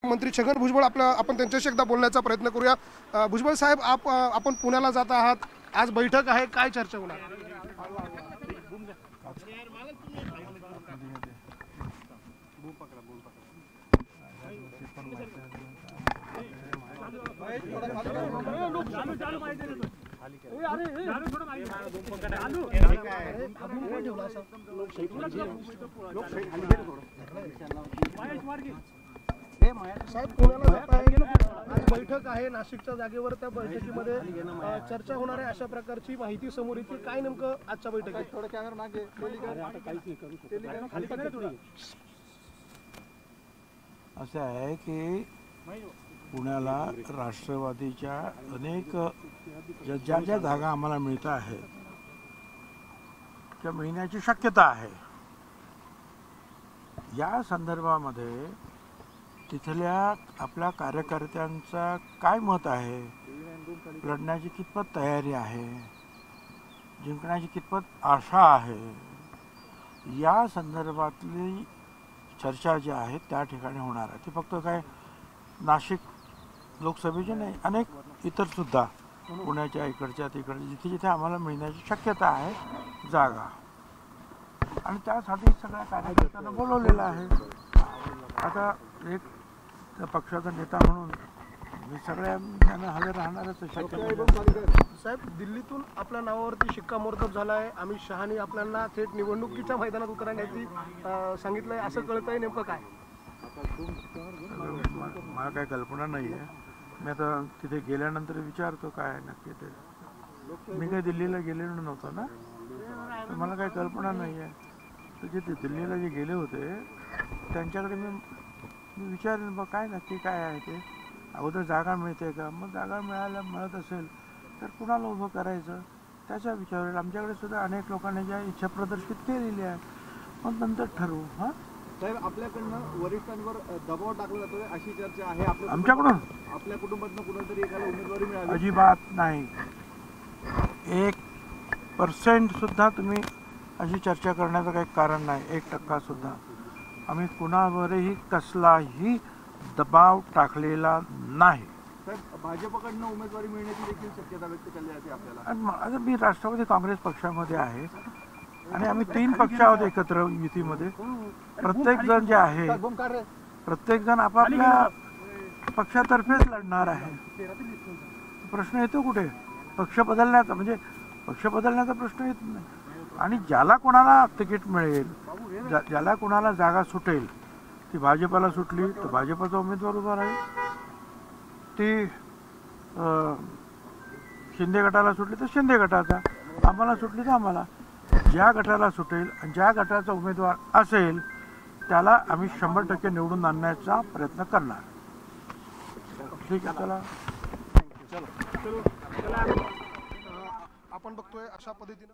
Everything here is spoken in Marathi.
मंत्री छगन भुजबळ आपण त्यांच्याशी एकदा बोलण्याचा प्रयत्न करूया। भुजबळ साहेब, आपण पुण्याला जात आहात, आज बैठक आहे, काय चर्चा होणार? साहेब, पुण्याला जात आहे, आज बैठक आहे नाशिकच्या जागेवर, त्या बैठकीमध्ये चर्चा होणार आहे अशा प्रकारची माहिती समोर येते। काय नेमकं आजच्या बैठकीत? थोडं कॅमेरा मागे असं आहे की पुण्याला राष्ट्रवादीच्या अनेक ज्या ज्या जागा आम्हाला मिळत आहेत त्या मिळण्याची शक्यता आहे। या संदर्भामध्ये तिथल्या आपल्या कार्यकर्त्यांचा काय मत आहे, लढण्याची कितपत तयारी आहे, जिंकण्याची कितपत आशा आहे, या संदर्भातली चर्चा जी आहे त्या ठिकाणी होणार आहे। ती फक्त काय नाशिक लोकसभेची नाही, अनेक इतर सुद्धा पुण्याच्या इकडच्या तिकडच्या जिथे जिथे आम्हाला मिळण्याची शक्यता आहे जागा, आणि त्यासाठी सगळ्या कार्यकर्त्यांना बोलवलेलं आहे। आता एक पक्षाचा नेता म्हणून मी सगळ्यांना हजर राहणारच आहे। साहेब, दिल्लीतून आपल्या नावावरती शिक्कामोर्तब झाला आहे। अमित शहानी आपल्याला थेट निवडणुकीच्या मैदानात उतरण्याची सांगितलंय, असं कळतंय, नेमकं काय? मला काय कल्पना नाही आहे। मी आता तिथे गेल्यानंतर विचारतो काय नक्की ते। मी काही दिल्लीला गेलेलो नव्हतो ना, तर मला काही कल्पना नाही आहे। तर जे दिल्लीला जे गेले होते त्यांच्याकडे मी विचारेन बा काय नक्की काय आहे ते। अगोदर जागा मिळते का, मग जागा मिळत असेल तर कुणाला उभं करायचं त्याच्या विचारावर आमच्याकडे सुद्धा अनेक लोकांनी ज्या इच्छा प्रदर्शित केलेली आहे, मग नंतर ठरवू। हां साहेब, आपल्याकडनं वरिष्ठांवर दबाव टाकला जातोय अशी चर्चा आहे। आमच्याकडून आपल्या कुटुंबातनं कुणाला एखादा उमेदवारी मिळाली? अजिबात नाही। 1% सुद्धा तुम्ही अशी चर्चा करण्याचं काही कारण नाही, 1% सुद्धा। आम्ही कुणावरही कसलाही दबाव टाकलेला नाही। साहेब, भाजपकडनं उमेदवारी मिळण्याची देखील शक्यता व्यक्त केली जाते आपल्याला। आता मी राष्ट्रवादी काँग्रेस पक्षामध्ये आहे आणि आम्ही 3 पक्ष आहोत एकत्र युतीमध्ये। प्रत्येक जण जे आहे, प्रत्येक जण आपापल्या पक्षातर्फेच लढणार आहे। प्रश्न येतो कुठे पक्ष बदलण्याचा, म्हणजे पक्ष बदलण्याचा प्रश्न येत नाही। आणि ज्याला कोणाला तिकीट मिळेल, ज्याला कोणाला जागा सुटेल, ती भाजपला सुटली तर भाजपचा उमेदवार उभा राहील, ती शिंदे गटाला सुटली तर शिंदे गटाचा, आम्हाला सुटली तर आम्हाला। ज्या गटाला सुटेल आणि ज्या गटाचा उमेदवार असेल त्याला आम्ही 100% निवडून आणण्याचा प्रयत्न करणार। ठीक आहे, चला आपण बघतोय अशा पद्धतीनं